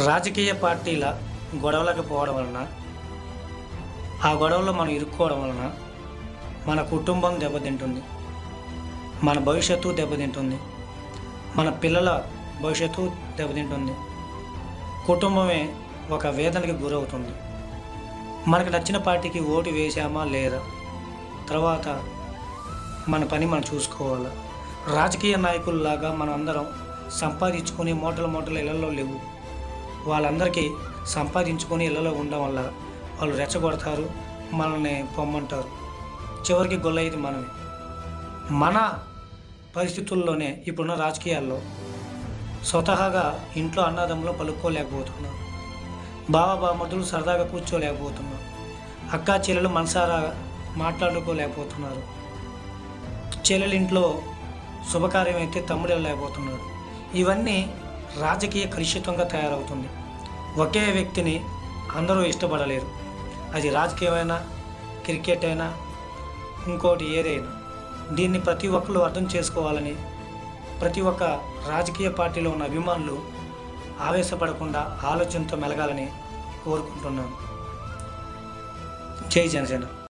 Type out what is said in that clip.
రాజకీయ పార్టీల గొడవలకు పోవడం వలన, ఆ గొడవల్లో మనం ఇరుక్కోవడం వలన మన కుటుంబం దెబ్బతింటుంది, మన భవిష్యత్తు దెబ్బతింటుంది, మన పిల్లల భవిష్యత్తు దెబ్బతింటుంది, కుటుంబమే ఒక వేదనకి గురవుతుంది. మనకు నచ్చిన పార్టీకి ఓటు వేసామా లేదా, తర్వాత మన పని మనం చూసుకోవాలి. రాజకీయ నాయకుల్లాగా మనం అందరం సంపాదించుకొని మూటలు ఇళ్లలో లేవు. వాళ్ళందరికీ సంపాదించుకొని ఇళ్లలో ఉండడం వల్ల వాళ్ళు రెచ్చగొడతారు, మనల్ని పొమ్మంటారు. చివరికి గొల్లయ్యేది మనమే. మన పరిస్థితుల్లోనే ఇప్పుడున్న రాజకీయాల్లో స్వతహాగా ఇంట్లో అన్నదమ్ములు పలుక్కోలేకపోతున్నాం, బావబామర్దులు సరదాగా కూర్చోలేకపోతున్నాం, అక్కా చెల్లెలు మనసారా మాట్లాడుకోలేకపోతున్నారు, చెల్లెలింట్లో శుభకార్యం అయితే తమ్ముడు వెళ్ళలేకపోతున్నాడు. ఇవన్నీ రాజకీయ కలుషితంగా తయారవుతుంది. ఒకే వ్యక్తిని అందరూ ఇష్టపడలేరు. అది రాజకీయమైనా, క్రికెట్ అయినా, ఇంకోటి ఏదైనా. దీన్ని ప్రతి ఒక్కరు అర్థం చేసుకోవాలని ప్రతి ఒక్క రాజకీయ పార్టీలో ఉన్న అభిమానులు ఆవేశపడకుండా ఆలోచనతో మెలగాలని కోరుకుంటున్నాను. జై జనసేన.